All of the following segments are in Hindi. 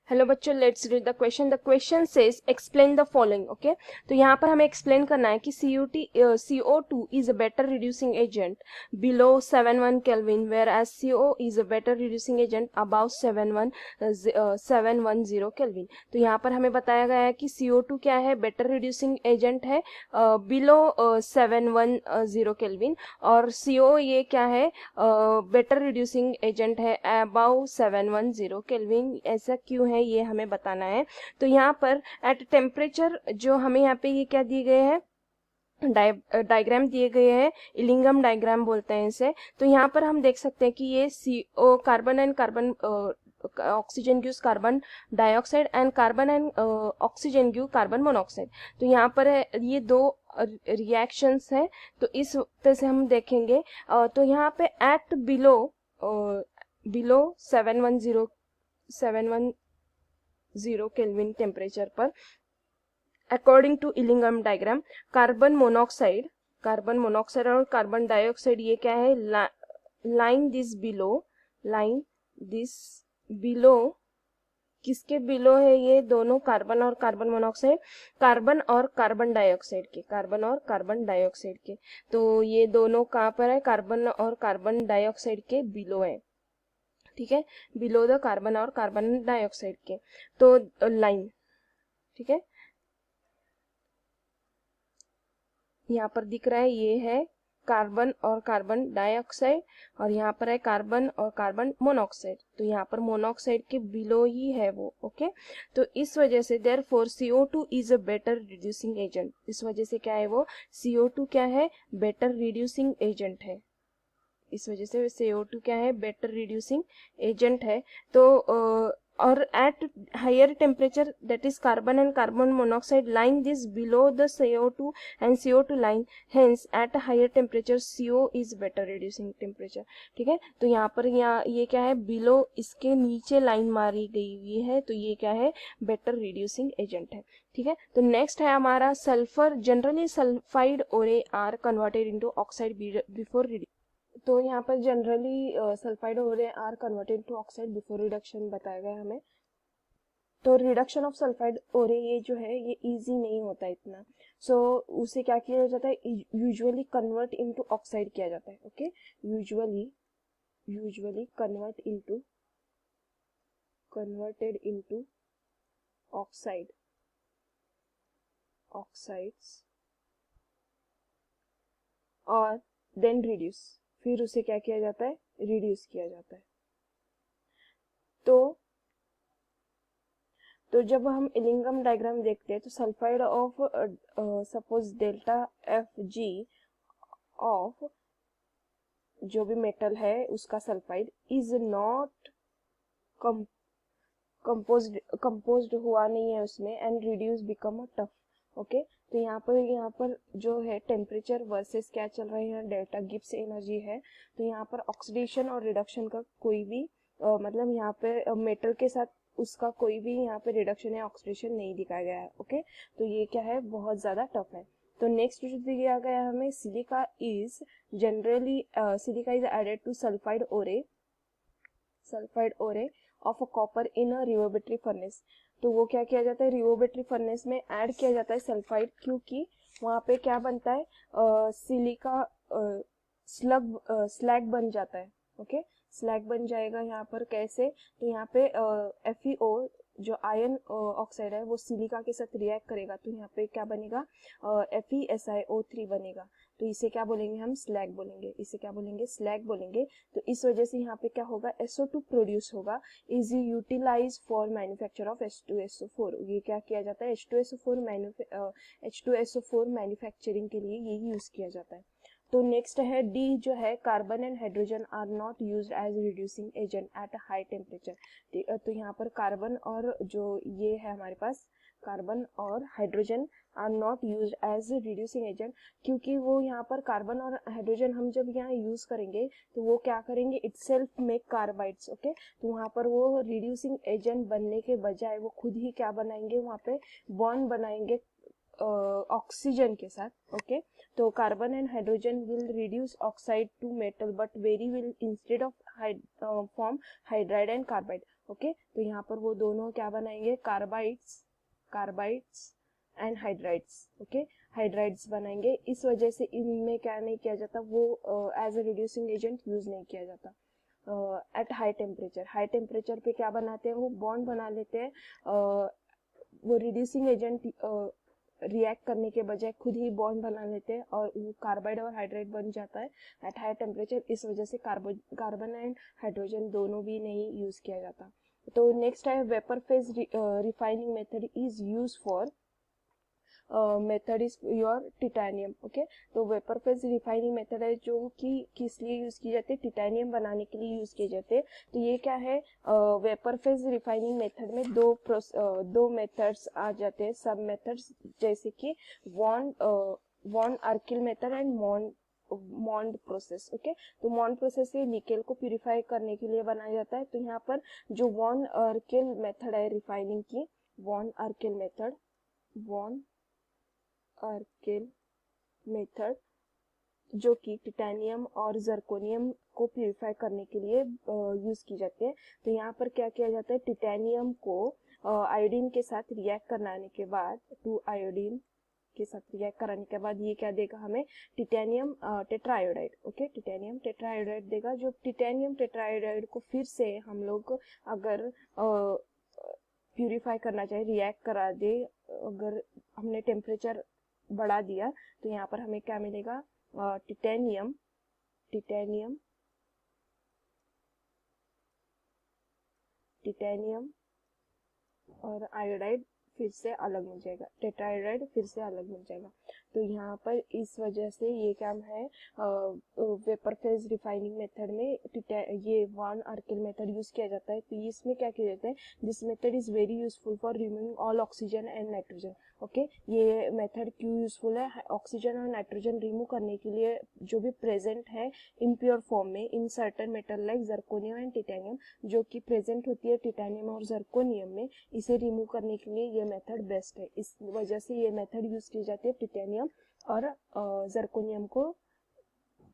हेलो बच्चों, let's read the question. The question says explain the following. Okay, तो यहाँ पर हमें एक्सप्लेन करना है कि CO2 is a better reducing agent below 71 kelvin, whereas CO is a better reducing agent above 710 kelvin. तो यहाँ पर हमें बताया गया है कि CO2 क्या है, बेटर रिड्यूसिंग एजेंट है बिलो 710 केल्विन, और CO ये क्या है, बेटर रिड्यूसिंग एजेंट है अबाउ 710 केल्विन. ऐसा क्यों है ये हमें बताना है. तो यहाँ पर एट टेम्परेचर जो हमें यहाँ पे ये क्या दिए गए हैं, डायग्राम दिए गए हैं, इलिंगम डायग्राम बोलते हैं इसे. तो यहाँ पर हम देख सकते हैं कि ये CO carbon and carbon oxygen gives carbon dioxide and carbon and oxygen give carbon monoxide. तो यहाँ पर है ये दो रिएक्शंस हैं. तो इस तरह से हम देखेंगे. तो यहाँ पे एट बिलो 710 केल्विन टेम्परेचर पर, according to Ellingham diagram, carbon monoxide और कार्बन डाइऑक्साइड ये क्या है, लाइन दिस बिलो किसके बिलो है, ये दोनों कार्बन और कार्बन मोनोऑक्साइड, कार्बन और कार्बन डाइऑक्साइड के. तो ये दोनों कहाँ पर है, कार्बन और कार्बन डाइऑक्साइड के बिलो है. ठीक है, बिलो द कार्बन और कार्बन डाइऑक्साइड के. तो लाइन, ठीक है, यहाँ पर दिख रहा है ये है कार्बन और कार्बन डाइऑक्साइड, और यहाँ पर है कार्बन और कार्बन मोनोऑक्साइड. तो यहाँ पर मोनोऑक्साइड के बिलो ही है वो. ओके, तो इस वजह से therefore CO2 is a better reducing agent. इस वजह से क्या है वो, CO2 क्या है, बेटर रिड्यूसिंग एजेंट है. इस वजह से CO2 क्या है, बेटर रिड्यूसिंग एजेंट है. तो और at higher temperature, that is carbon and carbon monoxide line this below the CO2 and CO2 line, hence at higher temperature CO is better reducing temperature. ठीक है, तो यहाँ पर ये क्या है, बिलो इसके नीचे लाइन मारी गई हुई है, तो ये क्या है, बेटर रिड्यूसिंग एजेंट है. ठीक है, तो नेक्स्ट है हमारा sulphur. Generally sulphide ore are converted into oxide before. तो यहाँ पर जनरली सल्फाइड हो रहे are converted to oxide before reduction बताया गया हमें. तो रिडक्शन ऑफ सल्फाइड ओरे ये जो है ये इजी नहीं होता इतना. सो उसे क्या किया जाता है, यूजुअली कन्वर्ट इनटू ऑक्साइड किया जाता है. Okay, usually converted into oxides और देन रिड्यूस, फिर उसे क्या किया जाता है, रिड्यूस किया जाता है. तो जब हम इलिंगम डायग्राम देखते हैं तो sulphide of suppose delta Fg of जो भी मेटल है उसका सल्फाइड इज नॉट कंपोज्ड हुआ नहीं है उसमें, and reduce become a tough. Okay, तो यहाँ पर जो है टेम्परेचर वर्सेस क्या चल रहे हैं, डेल्टा गिब्स एनर्जी है. तो यहाँ पर ऑक्सीडेशन और रिडक्शन का कोई भी मतलब यहाँ पे मेटल के साथ उसका कोई भी यहाँ पे रिडक्शन या ऑक्सीडेशन नहीं दिखाया गया है. ओके, तो ये क्या है, बहुत ज्यादा टफ है. तो नेक्स्ट जो दिया गया है हमें, silica is added to sulphide ore of a copper in a reverberatory furnace. तो वो क्या किया जाता है, रिवर्बेटरी फर्नेस में ऐड किया जाता है सल्फाइड, क्योंकि वहां पे क्या बनता है, सिलिका स्लैग बन जाता है. ओके, स्लैग बन जाएगा यहाँ पर कैसे, तो यहाँ पे FeO जो आयन ऑक्साइड है वो सिलिका के साथ रिएक्ट करेगा, तो यहाँ पे क्या बनेगा, FeSiO3 बनेगा. तो इसे क्या बोलेंगे हम, स्लैग बोलेंगे. तो इस वजह से यहाँ पे क्या होगा, SO2 प्रोड्यूस होगा, is utilise for manufacture of H2SO4. ये क्या किया जाता है, H2SO4 मैन्युफैक्चरिंग के लिए ये यूज किया जाता है. तो नेक्स्ट है डी जो है, carbon and hydrogen are not used as reducing agent at high temperature. तो यहाँ पर कार्बन और जो ये है हमारे पास, कार्बन और hydrogen are not used as reducing agent, क्योंकि वो यहाँ पर कार्बन और हाइड्रोजन हम जब यहाँ यूज करेंगे तो वो क्या करेंगे, इटसेल्फ मेक कार्बाइड्स. ओके, तो वहाँ पर वो रिड्यूसिंग एजेंट बनने के बजाय वो खुद ही क्या बनाएंगे, वहाँ पे बॉन्ड बनाएंगे ऑक्सीजन के साथ. ओके, तो carbon and hydrogen will reduce oxide to metal, but very will instead of form hydride and carbide. Okay. तो यहाँ पर वो दोनों क्या बनाएंगे, carbides and hydrides. Okay, hydrides बनाएंगे। इस वजह से इनमें क्या नहीं किया जाता, वो as a reducing agent use नहीं किया जाता at high temperature. High temperature पे क्या बनाते हैं, वो बॉन्ड बना लेते हैं। वो रिड्यूसिंग एजेंट रिएक्ट करने के बजाय खुद ही बॉन्ड बना लेते हैं और वो कार्बाइड और हाइड्राइड बन जाता है एट हाई टेम्परेचर। इस वजह से कार्बन एंड हाइड्रोजन दोनों भी नहीं यूज किया जाता। तो नेक्स्ट है vapour phase refining method is use for method is your titanium. Okay, तो वेपर फेज रिफाइनिंग मेथड है जो कि किस लिए यूज की जाती है, टिटेनियम बनाने के लिए यूज किए जाते हैं। तो ये क्या है, वेपर फेज रिफाइनिंग मेथड में दो मेथड्स आ जाते हैं, सब मेथड्स, जैसे कि Van Arkel method and Mond process. Okay, तो मॉन्ड प्रोसेस से निकेल को प्यूरिफाई करने के लिए बनाया जाता है। तो यहाँ पर जो वॉन अर्किल मेथड है रिफाइनिंग की, वॉन अर्किल मेथड जो कि टिटेनियम और जर्कोनियम को प्यूरिफाई करने के लिए यूज की जाती है। तो यहाँ पर क्या किया जाता है, टिटेनियम को आयोडीन के साथ रिएक्ट कराने के बाद, आयोडीन के साथ रिएक्ट कराने के बाद ये क्या देगा हमें, टिटेनियम टेट्रायोडाइड। ओके, टिटेनियम टेट्रायोडाइड देगा। जो टिटेनियम टेट्रायोडाइड को फिर से हम लोग अगर प्यूरिफाई करना चाहे, रिएक्ट करा दे, अगर हमने टेम्परेचर बढ़ा दिया, तो यहाँ पर हमें क्या मिलेगा, टिटेनियम और आयोडाइड फिर से अलग मिल जाएगा, टेट्रायोडाइड फिर से अलग मिल जाएगा। तो यहाँ पर इस वजह से ये क्या है, वेपर फेज रिफाइनिंग मेथड में ये वॉन अर्किल मेथड यूज किया जाता है। तो इसमें क्या किया जाता है, this method is very useful for removing all oxygen and nitrogen. Okay, ये मेथड क्यों यूजफुल है, ऑक्सीजन और नाइट्रोजन रिमूव करने के लिए जो भी प्रेजेंट है इम्प्योर फॉर्म में in certain metal like zirconium and titanium, जो कि प्रेजेंट होती है टिटेनियम और जर्कोनियम में, इसे रिमूव करने के लिए ये मेथड बेस्ट है। इस वजह से ये मेथड यूज की जाती है टिटेनियम और जर्कोनियम को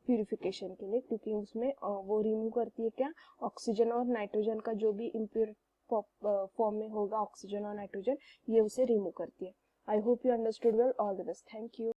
प्यूरिफिकेशन के लिए, क्योंकि उसमें वो रिमूव करती है क्या, ऑक्सीजन और नाइट्रोजन का जो भी इम्प्योर फॉर्म में होगा ऑक्सीजन और नाइट्रोजन, ये उसे रिमूव करती है। I hope you understood well. All the best, thank you.